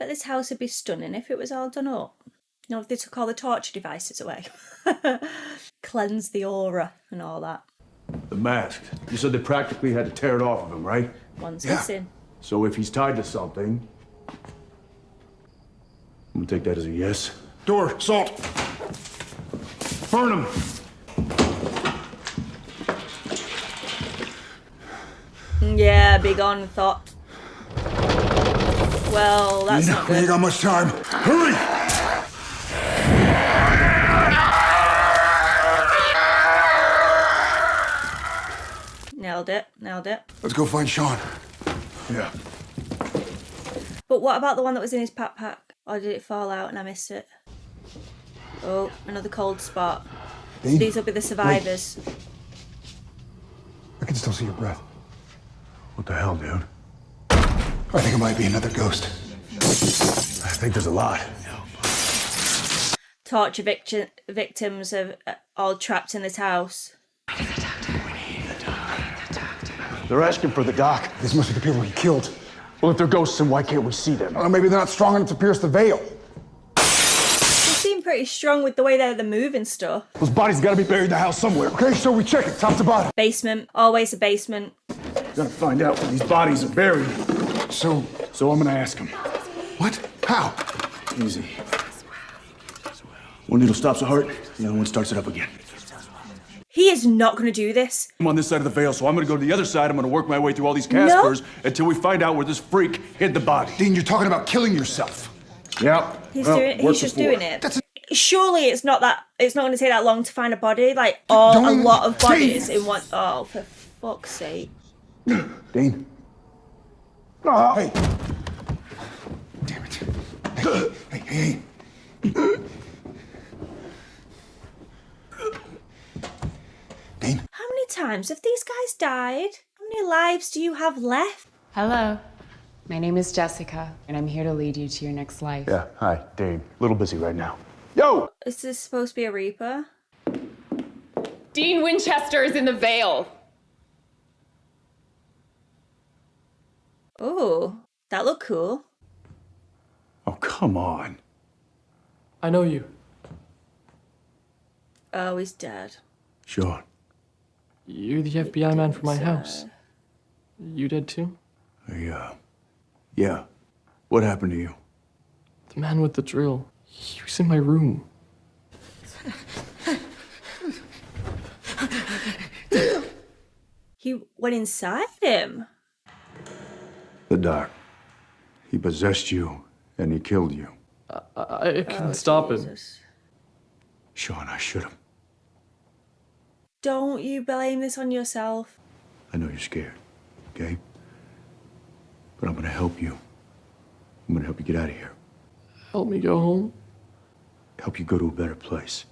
bet this house would be stunning if it was all done up. You know, if they took all the torture devices away. Cleanse the aura and all that. The mask. You said they practically had to tear it off of him, right? One's missing. So if he's tied to something, I'm gonna take that as a yes. Door, salt. Burn him. Yeah, big on thought. Well, that's not good. We ain't got much time. Hurry! Nailed it. Let's go find Sean. Yeah. But what about the one that was in his backpack? Or did it fall out and I missed it? Oh, another cold spot. So these will be the survivors. Wait. I can still see your breath. What the hell, dude? I think it might be another ghost. I think there's a lot. Torture victims are all trapped in this house. They're asking for the doc. These must be the people he killed. Well, if they're ghosts, then why can't we see them? Or maybe they're not strong enough to pierce the veil. They seem pretty strong with the way they're moving stuff. Those bodies gotta be buried in the house somewhere. Okay, so we check it, top to bottom. Basement. Always a basement. Gotta find out where these bodies are buried. So I'm gonna ask him. what? How? Easy. One needle stops the heart, the other one starts it up again. He is not going to do this. I'm on this side of the veil, so I'm gonna go to the other side. I'm gonna work my way through all these Caspers until we find out where this freak hid the body. Dean, you're talking about killing yourself. Yep. He's just doing it. Surely it's not going to take that long to find a body. Like, a lot of bodies in one. Oh, for fuck's sake. Dean. Oh. Hey. Damn it. Hey. Dean. How many times have these guys died? How many lives do you have left? Hello. My name is Jessica, and I'm here to lead you to your next life. Yeah, hi, Dave. A little busy right now. Yo! Is this supposed to be a Reaper? Dean Winchester is in the Vale. Oh, that looked cool. Oh, come on. I know you. Oh, he's dead. Sean. You're the FBI man from my house. You dead too? Yeah. What happened to you? The man with the drill. He was in my room. He went inside him. The doc. He possessed you, and he killed you. I couldn't stop him. Jesus. Sean, I should have. Don't you blame this on yourself. I know you're scared, okay? But I'm gonna help you. I'm gonna help you get out of here. Help me go home. Help you go to a better place.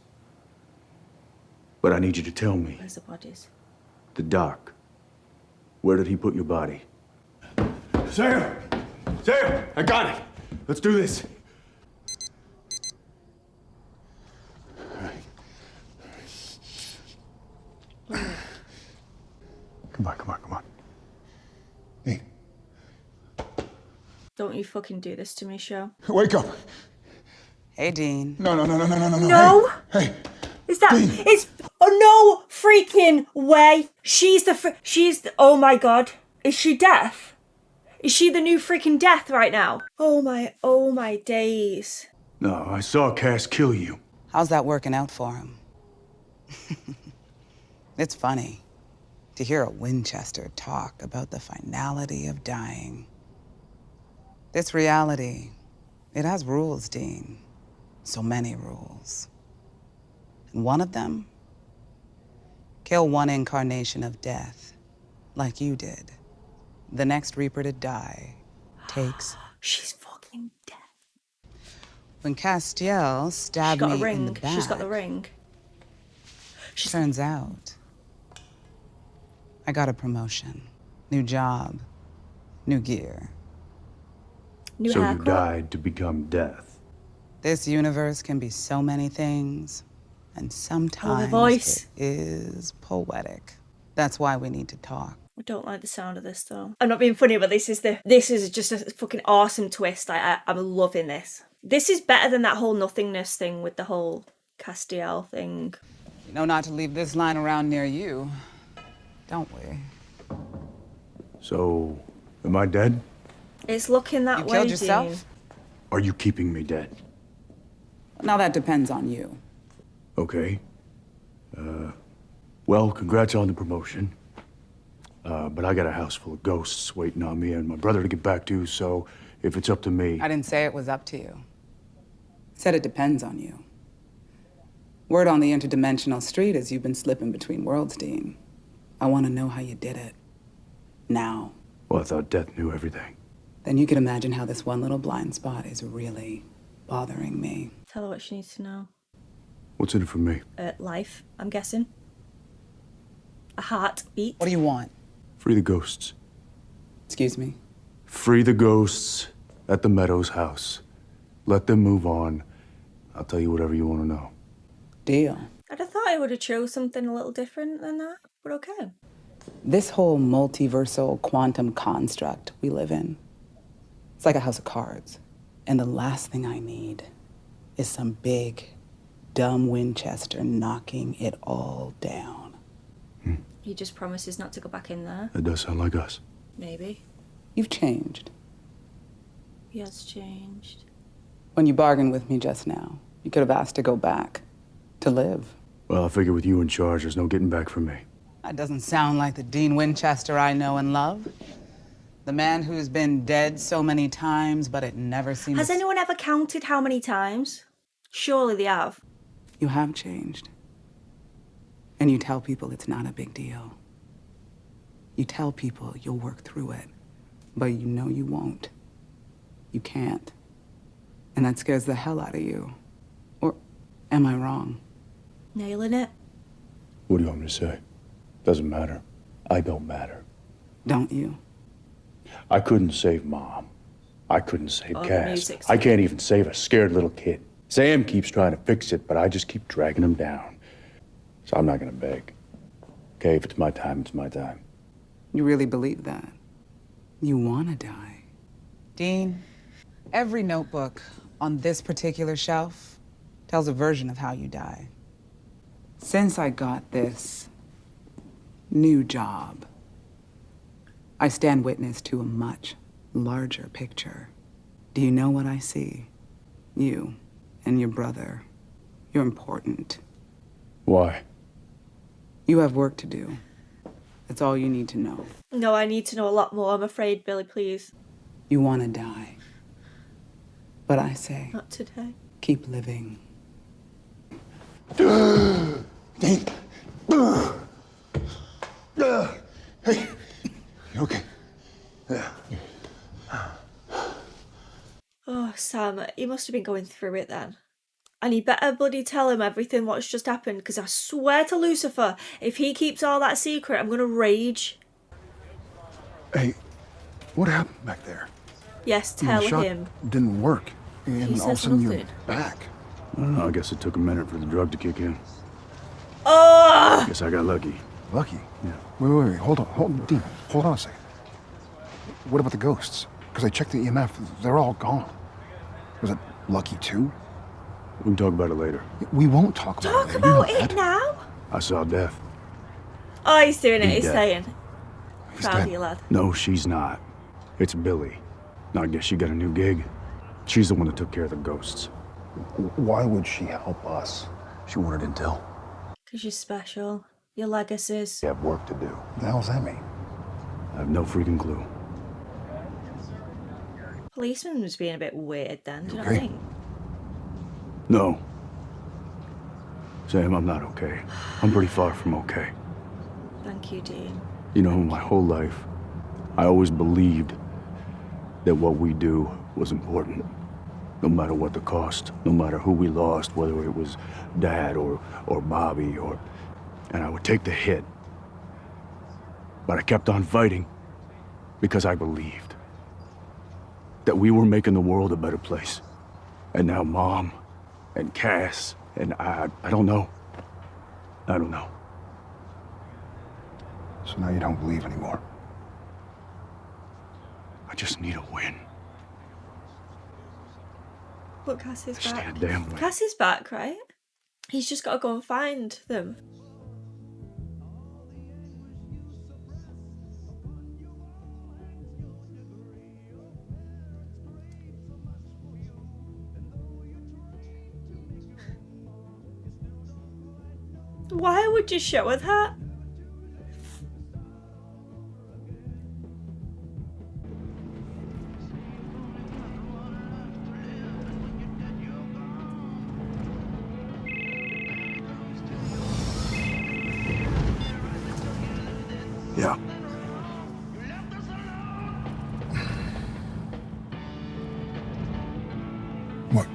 But I need you to tell me, Where's the bodies? the doc, where did he put your body? Sam! I got it! Let's do this. Come on. Dean. Don't you fucking do this to me, Show. Wake up. Hey, Dean. No. No! Hey. Is that... Dean. It's... Oh, no freaking way. She's oh, my God. Is she death? Is she the new freaking death right now? Oh, my days. No, I saw Cass kill you. How's that working out for him? It's funny to hear a Winchester talk about the finality of dying. This reality, it has rules, Dean. So many rules. And one of them, kill one incarnation of death, like you did. The next Reaper to die takes... She's fucking dead. When Castiels stabbed me in the back... She's got the ring. Turns out, I got a promotion. New job, new gear. New So haircut. you died to become death. This universe can be so many things, and sometimes voice. it is poetic. That's why we need to talk. I don't like the sound of this though. I'm not being funny, but this is just a fucking awesome twist. I'm loving this. This is better than that whole nothingness thing with the whole Castiel thing. You know not to leave this line around near you, don't we? So, am I dead? It's looking that You way, killed yourself? Dean. Are you keeping me dead? Now that depends on you. Okay. Well, congrats on the promotion. But I got a house full of ghosts waiting on me and my brother to get back to, so if it's up to me... I didn't say it was up to you. I said it depends on you. Word on the interdimensional street is you've been slipping between worlds, Dean. I want to know how you did it. Now. Well, I thought death knew everything. Then you can imagine how this one little blind spot is really bothering me. Tell her what she needs to know. What's in it for me? Life, I'm guessing. A heartbeat. What do you want? Free the ghosts. Excuse me? Free the ghosts at the Meadows house. Let them move on. I'll tell you whatever you want to know. Deal. I'd have thought I would have chose something a little different than that, but okay. This whole multiversal quantum construct we live in, it's like a house of cards. And the last thing I need is some big, dumb Winchester knocking it all down. He just promises not to go back in there. That does sound like us. Maybe. You've changed. He has changed. When you bargained with me just now, you could have asked to go back, to live. Well, I figure with you in charge, there's no getting back from me. That doesn't sound like the Dean Winchester I know and love. The man who's been dead so many times, but it never seems... Has anyone ever counted how many times? Surely they have. You have changed. And you tell people it's not a big deal. You tell people you'll work through it, but you know you won't. You can't. And that scares the hell out of you. Or am I wrong? Nailing it. What do you want me to say? Doesn't matter. I don't matter. Don't you? I couldn't save Mom. I couldn't save the Cass. music's I can't even save a scared little kid. Sam keeps trying to fix it, but I just keep dragging him down. So I'm not gonna beg. Okay, if it's my time, it's my time. You really believe that? You want to die? Dean, every notebook on this particular shelf tells a version of how you die. Since I got this new job, I stand witness to a much larger picture. Do you know what I see? You and your brother. You're important. Why? You have work to do. That's all you need to know. No, I need to know a lot more, I'm afraid, Billie, please. You want to die. But I say, Not today. keep living. Dane. Hey. You okay? Yeah. Oh, Sam, he must have been going through it then. And he better bloody tell him everything what's just happened, because I swear to Lucifer, if he keeps all that secret, I'm going to rage. Hey, what happened back there? Yes, I mean, tell the shot him. didn't work. And He all of a says sudden you're nothing. back. I don't know, I guess it took a minute for the drug to kick in. Oh! Guess I got lucky. Lucky? Yeah. Wait. Hold on. Dean, hold on a second. What about the ghosts? Because I checked the EMF. They're all gone. Was it lucky too? We can talk about it later. We won't talk about Talk it. You know about it that. now? I saw death. Oh, he's doing it, he's dead. saying. He's Proud of dead. you, lad. No, she's not. It's Billie. Now, I guess she got a new gig. She's the one that took care of the ghosts. Why would she help us? She wanted intel. Because you're special. Your legacies. You have work to do. What the hell does that mean? I have no freaking clue. Policeman was being a bit weird then, do you not Okay. think? No. Sam, I'm not okay. I'm pretty far from okay. Thank you, Dean. You know, my whole life, I always believed that what we do was important. No matter what the cost, no matter who we lost, whether it was Dad or Bobby and I would take the hit. But I kept on fighting because I believed that we were making the world a better place. And now Mom and Cass and I don't know. I don't know. So So now you don't believe anymore. I just need a win. But Cassie's Stay back. a damn win. Cassie's back, right? He's just got to go and find them. Why would you show her that? Yeah. What?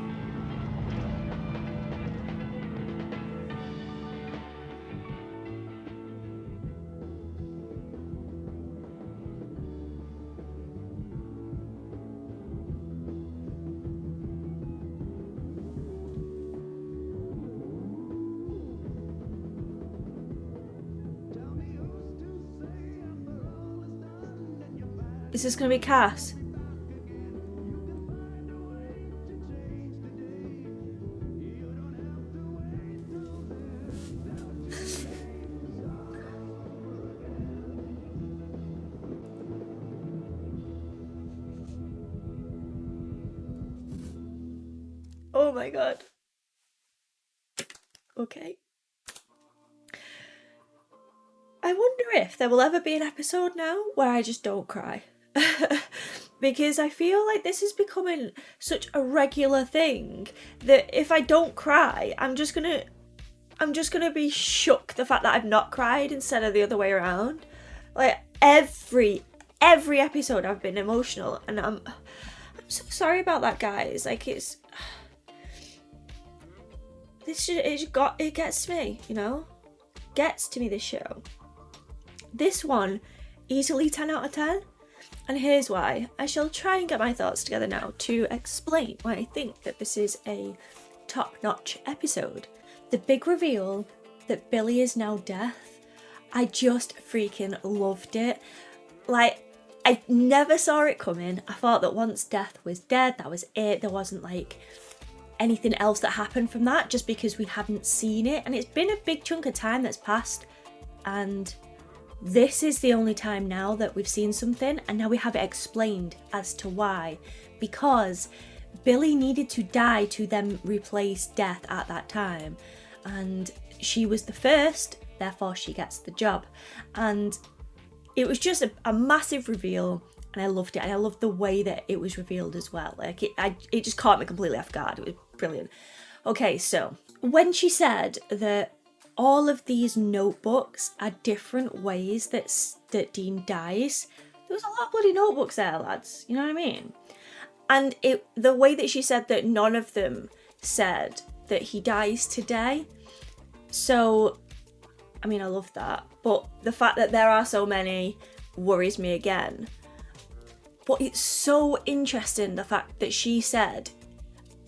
Is this gonna be Cass? Oh my god. Okay. I wonder if there will ever be an episode now where I just don't cry. Because I feel like this is becoming such a regular thing that if I don't cry, I'm just gonna be shook the fact that I've not cried instead of the other way around. Like every episode I've been emotional, and I'm so sorry about that, guys. Like it gets to me, you know? Gets to me, this show. This one, easily 10 out of 10. And here's why. I shall try and get my thoughts together now to explain why I think that this is a top-notch episode. The big reveal that Billie is now death. I just freaking loved it. Like, I never saw it coming. I thought that once Death was dead, that was it. There wasn't like anything else that happened from that, just because we hadn't seen it. And it's been a big chunk of time that's passed, and this is the only time now that we've seen something, and now we have it explained as to why. Because Billie needed to die to then replace Death at that time, and she was the first, therefore she gets the job. And it was just a massive reveal, and I loved it, and I loved the way that it was revealed as well. Like it just caught me completely off guard. It was brilliant. Okay, so when she said that all of these notebooks are different ways that Dean dies, there was a lot of bloody notebooks there, lads. You know what I mean? And the way that she said that none of them said that he dies today. So, I mean, I love that. But the fact that there are so many worries me again. But it's so interesting, the fact that she said,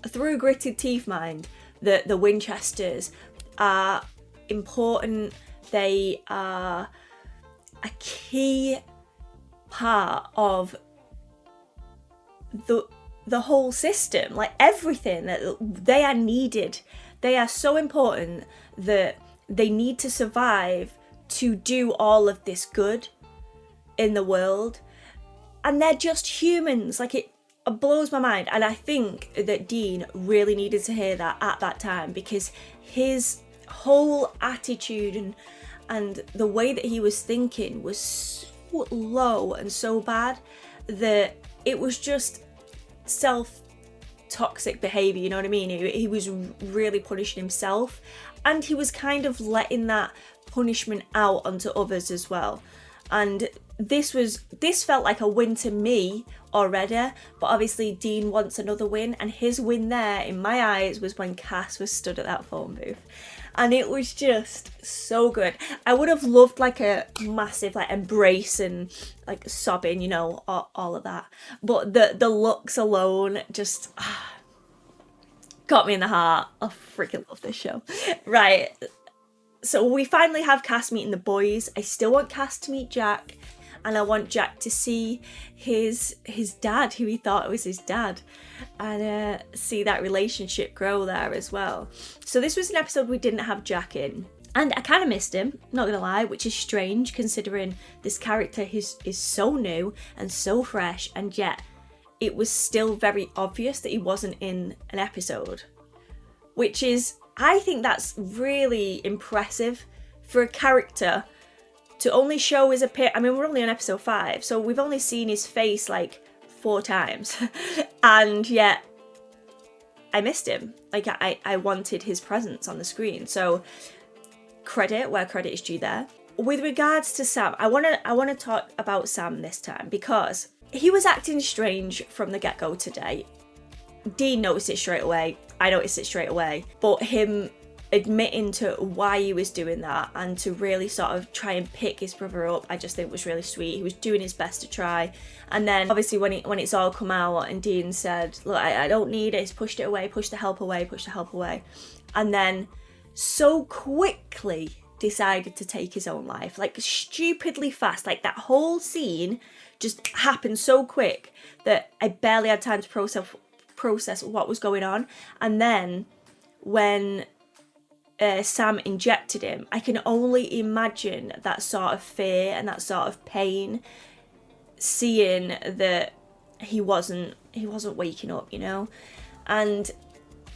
through gritted teeth mind, that the Winchesters are important. They are a key part of the whole system, like everything. That they are needed. They are so important that they need to survive to do all of this good in the world. And they're just humans. Like, it blows my mind. And I think that Dean really needed to hear that at that time, because his whole attitude and the way that he was thinking was so low and so bad that it was just self-toxic behaviour, you know what I mean? He was really punishing himself, and he was kind of letting that punishment out onto others as well. And this felt like a win to me already, but obviously Dean wants another win, and his win there in my eyes was when Cass was stood at that phone booth. And it was just so good. I would have loved like a massive like embrace and like sobbing, you know, all of that. But the looks alone just got me in the heart. I freaking love this show. Right. So we finally have Cass meeting the boys. I still want Cass to meet Jack, and I want Jack to see his dad, who he thought was his dad, and see that relationship grow there as well. So this was an episode we didn't have Jack in, and I kind of missed him, not gonna lie, which is strange considering this character is so new and so fresh, and yet it was still very obvious that he wasn't in an episode, which is, I think that's really impressive for a character to only show his appearance. I mean, we're only on episode 5, so we've only seen his face like 4 times, and yet I missed him. Like, I wanted his presence on the screen. So credit where credit is due there. With regards to Sam, I wanna talk about Sam this time, because he was acting strange from the get-go today. Dean noticed it straight away. I noticed it straight away. But him admitting to why he was doing that and to really sort of try and pick his brother up, I just think was really sweet. He was doing his best to try. And then obviously when it's all come out and Dean said, look, I don't need it, he's pushed it away, pushed the help away. And then so quickly decided to take his own life, like stupidly fast. Like that whole scene just happened so quick that I barely had time to process what was going on. And then when Sam injected him, I can only imagine that sort of fear and that sort of pain, seeing that he wasn't waking up, you know, and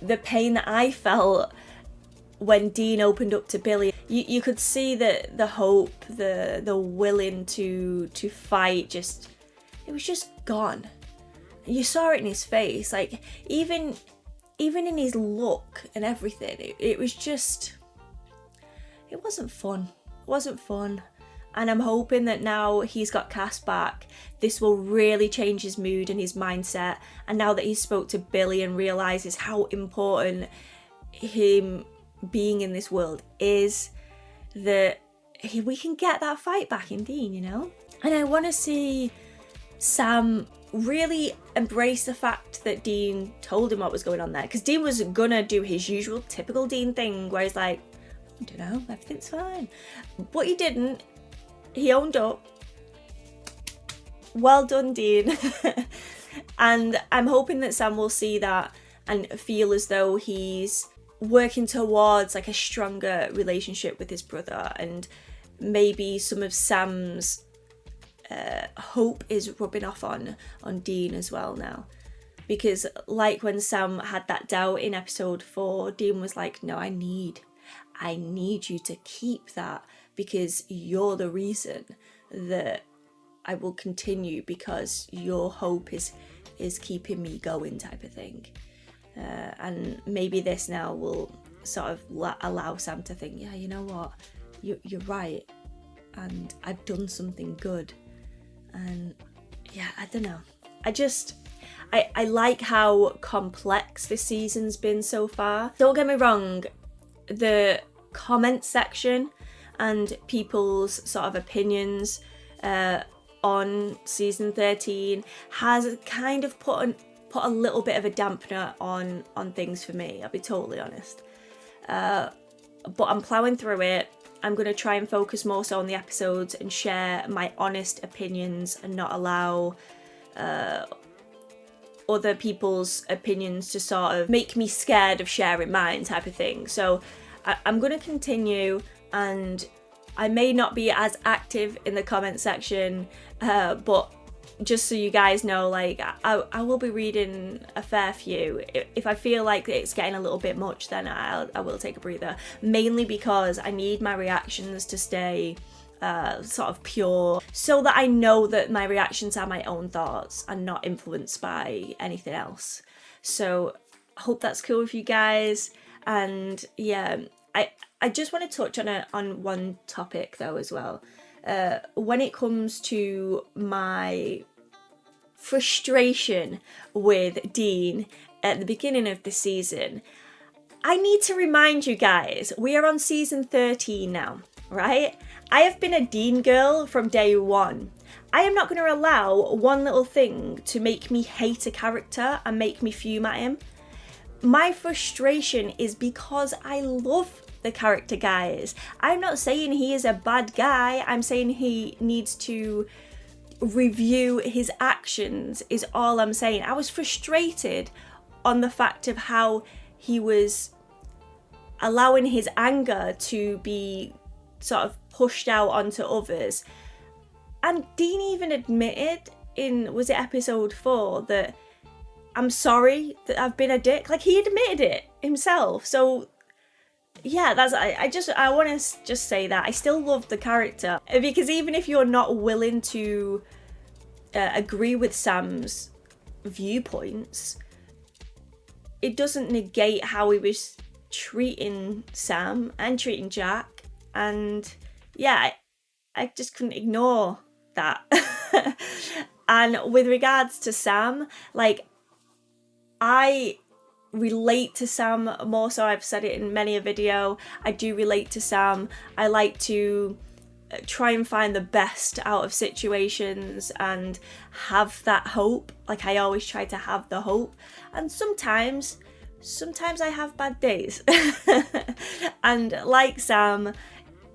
the pain that I felt when Dean opened up to Billie. You could see that the hope, the willing to fight, it was just gone. You saw it in his face, like even in his look and everything. It was just, it wasn't fun. It wasn't fun. And I'm hoping that now he's got Cass back, this will really change his mood and his mindset. And now that he spoke to Billie and realizes how important him being in this world is, that we can get that fight back in Dean, you know? And I want to see Sam really embrace the fact that Dean told him what was going on there, because Dean was gonna do his usual typical Dean thing where he's like, I don't know, everything's fine. But he didn't. He owned up. Well done, Dean. And I'm hoping that Sam will see that and feel as though he's working towards like a stronger relationship with his brother, and maybe some of Sam's hope is rubbing off on Dean as well now. Because like when Sam had that doubt in episode 4, Dean was like, no, I need you to keep that, because you're the reason that I will continue, because your hope is keeping me going, type of thing. And maybe this now will sort of allow Sam to think, yeah, you know what, you're right, and I've done something good. And yeah, I don't know. I like how complex this season's been so far. Don't get me wrong, the comment section and people's sort of opinions on season 13 has kind of put a little bit of a dampener on things for me, I'll be totally honest. But I'm ploughing through it. I'm going to try and focus more so on the episodes and share my honest opinions and not allow other people's opinions to sort of make me scared of sharing mine, type of thing. So I'm going to continue, and I may not be as active in the comment section, but just so you guys know, like I will be reading a fair few. If I feel like it's getting a little bit much, then I will take a breather, mainly because I need my reactions to stay sort of pure, so that I know that my reactions are my own thoughts and not influenced by anything else. So I hope that's cool with you guys. And yeah, I just want to touch on one topic though as well. When it comes to my frustration with Dean at the beginning of the season, I need to remind you guys, we are on season 13 now, right? I have been a Dean girl from day one. I am not going to allow one little thing to make me hate a character and make me fume at him. My frustration is because I love the character, guys. I'm not saying he is a bad guy. I'm saying he needs to review his actions is all I'm saying. I was frustrated on the fact of how he was allowing his anger to be sort of pushed out onto others. And Dean even admitted in, was it episode 4, that I'm sorry that I've been a dick. Like, he admitted it himself. So yeah, that's, I want to just say that I still love the character, because even if you're not willing to agree with Sam's viewpoints, it doesn't negate how he was treating Sam and treating Jack. And yeah, I just couldn't ignore that. And with regards to Sam, like, I relate to Sam more so. I've said it in many a video. I do relate to Sam. I like to try and find the best out of situations and have that hope. Like, I always try to have the hope. And sometimes I have bad days. And like Sam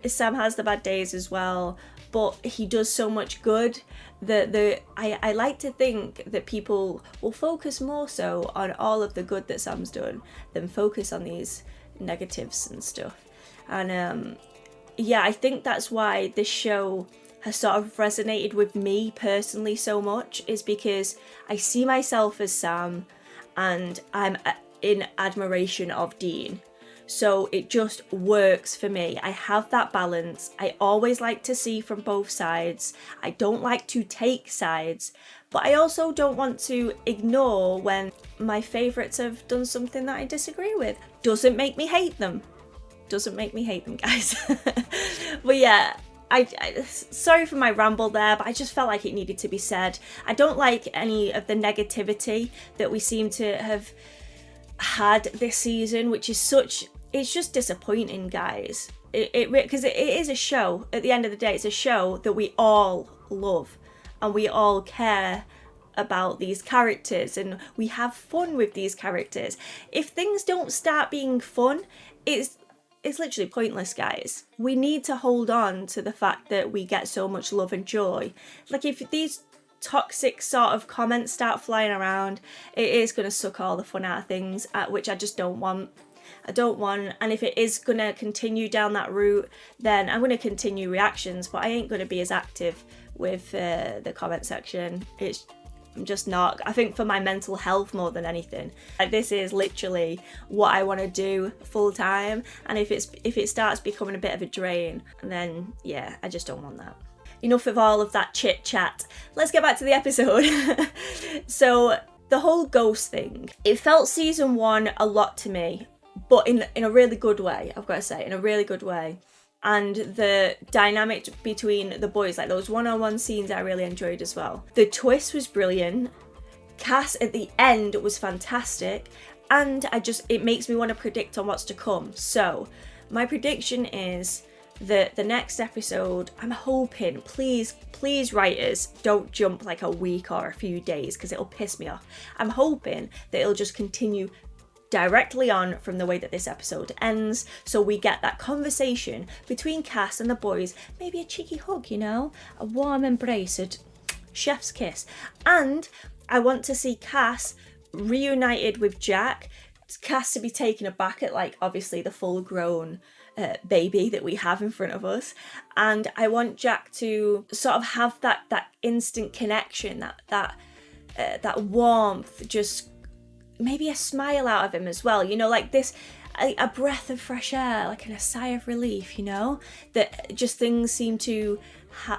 has the bad days as well, but he does so much good that I like to think that people will focus more so on all of the good that Sam's done than focus on these negatives and stuff. And yeah, I think that's why this show has sort of resonated with me personally so much, is because I see myself as Sam and I'm in admiration of Dean. So it just works for me. I have that balance. I always like to see from both sides. I don't like to take sides, but I also don't want to ignore when my favourites have done something that I disagree with. Doesn't make me hate them. Doesn't make me hate them, guys. But yeah, I sorry for my ramble there, but I just felt like it needed to be said. I don't like any of the negativity that we seem to have had this season, which is such, it's just disappointing, guys. Because it is a show. At the end of the day, it's a show that we all love and we all care about these characters and we have fun with these characters. If things don't start being fun, it's literally pointless, guys. We need to hold on to the fact that we get so much love and joy. Like, if these toxic sort of comments start flying around, it is going to suck all the fun out of things, which I just don't want. I don't want. And if it is going to continue down that route, then I'm going to continue reactions, but I ain't going to be as active with the comment section. I'm just not. I think for my mental health more than anything. Like, this is literally what I want to do full time, and if it starts becoming a bit of a drain, then yeah, I just don't want that. Enough of all of that chit chat. Let's get back to the episode. So the whole ghost thing, it felt season 1 a lot to me, but in a really good way. I've got to say, in a really good way. And the dynamic between the boys, like those one-on-one scenes, I really enjoyed as well. The twist was brilliant. Cass at the end was fantastic, and it makes me want to predict on what's to come. So my prediction is that the next episode, I'm hoping, please writers, don't jump like a week or a few days, because it'll piss me off. I'm hoping that it'll just continue directly on from the way that this episode ends, so we get that conversation between Cass and the boys, maybe a cheeky hug, you know, a warm embrace, a chef's kiss. And I want to see Cass reunited with Jack, Cass to be taken aback at, like, obviously the full grown baby that we have in front of us, and I want Jack to sort of have that instant connection, that warmth, just maybe a smile out of him as well, you know, like this, a breath of fresh air, like a sigh of relief, you know, that just things seem to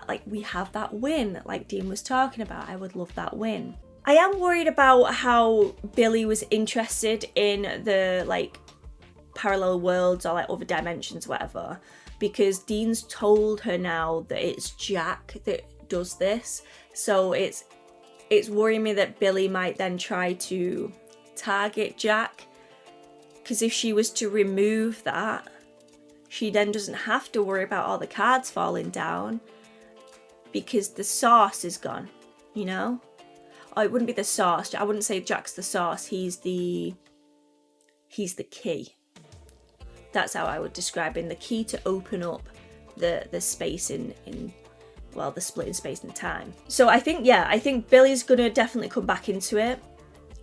like we have that win, like Dean was talking about. I would love that win. I am worried about how Billie was interested in the, like, parallel worlds or like other dimensions, whatever, because Dean's told her now that it's Jack that does this. So it's worrying me that Billie might then try to target Jack, because if she was to remove that, she then doesn't have to worry about all the cards falling down, because the sauce is gone, you know? Oh, it wouldn't be the sauce. I wouldn't say Jack's the sauce. He's the key. That's how I would describe it. The key to open up the space in well, the split in space and time. So I think, yeah, I think Billie's gonna definitely come back into it.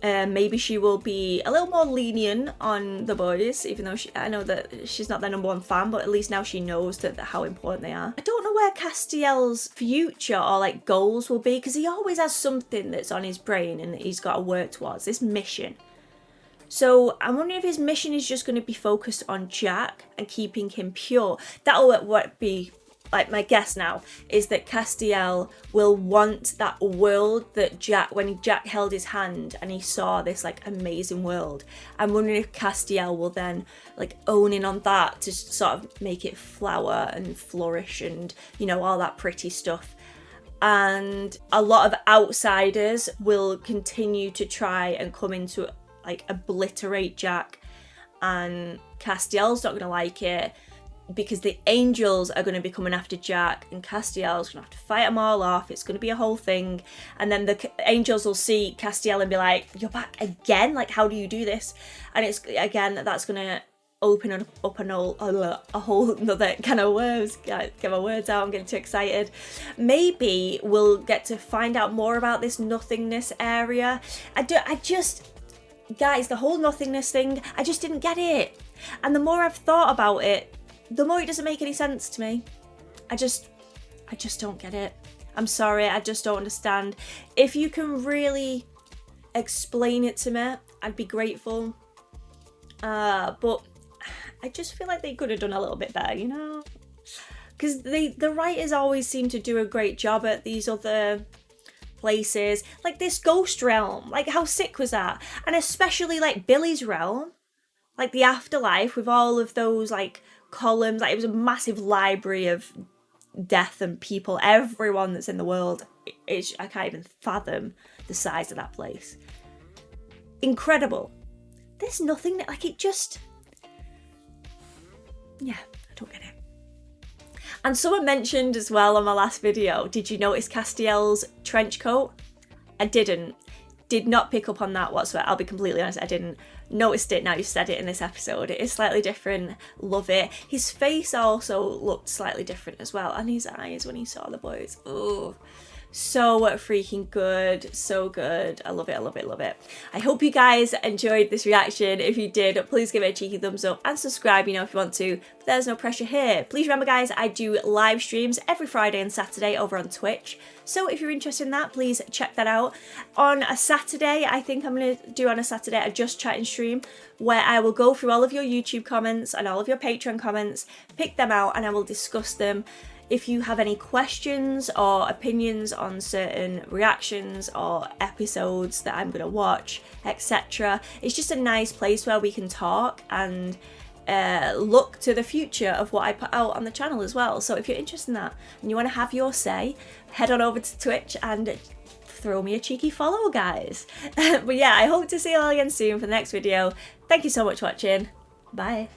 Maybe she will be a little more lenient on the boys, even though I know that she's not their #1 fan, but at least now she knows that how important they are. I don't know where Castiels' future or like goals will be, because he always has something that's on his brain and that he's got to work towards, this mission. So I'm wondering if his mission is just going to be focused on Jack and keeping him pure. That'll be like my guess now, is that Castiel will want that world that Jack, when Jack held his hand and he saw this like amazing world, I'm wondering if Castiel will then like own in on that to sort of make it flower and flourish and, you know, all that pretty stuff. And a lot of outsiders will continue to try and come into like obliterate Jack, and Castiel's not going to like it, because the angels are going to be coming after Jack and Castiel's going to have to fight them all off. It's going to be a whole thing. And then the angels will see Castiel and be like, you're back again? Like, how do you do this? And it's, again, that's going to open up a whole another can of worms. Get my words out, I'm getting too excited. Maybe we'll get to find out more about this nothingness area. Guys, the whole nothingness thing, I just didn't get it. And the more I've thought about it, the more it doesn't make any sense to me. I just don't get it. I'm sorry, I just don't understand. If you can really explain it to me, I'd be grateful. But I just feel like they could have done a little bit better, you know? Because the writers always seem to do a great job at these other places. Like this ghost realm, like how sick was that? And especially like Billie's realm, like the afterlife with all of those like columns, like it was a massive library of death and people, everyone that's in the world. I can't even fathom the size of that place. Incredible. There's nothing that, like, it just, yeah, I don't get it. And someone mentioned as well on my last video, did you notice Castiel's trench coat? I did not pick up on that whatsoever. I'll be completely honest, I didn't. Noticed it now you said it in this episode. It is slightly different. Love it. His face also looked slightly different as well, and his eyes when he saw the boys. Oh, so freaking good. So good. I love it. I love it. Love it. I hope you guys enjoyed this reaction. If you did, please give it a cheeky thumbs up and subscribe, you know, if you want to. But there's no pressure here. Please remember, guys, I do live streams every Friday and Saturday over on Twitch. So if you're interested in that, please check that out. On a Saturday, I think I'm going to do on a Saturday a Just Chatting stream where I will go through all of your YouTube comments and all of your Patreon comments, pick them out, and I will discuss them. If you have any questions or opinions on certain reactions or episodes that I'm going to watch, etc., it's just a nice place where we can talk and look to the future of what I put out on the channel as well. So if you're interested in that and you want to have your say, head on over to Twitch and throw me a cheeky follow, guys. But yeah, I hope to see you all again soon for the next video. Thank you so much for watching. Bye.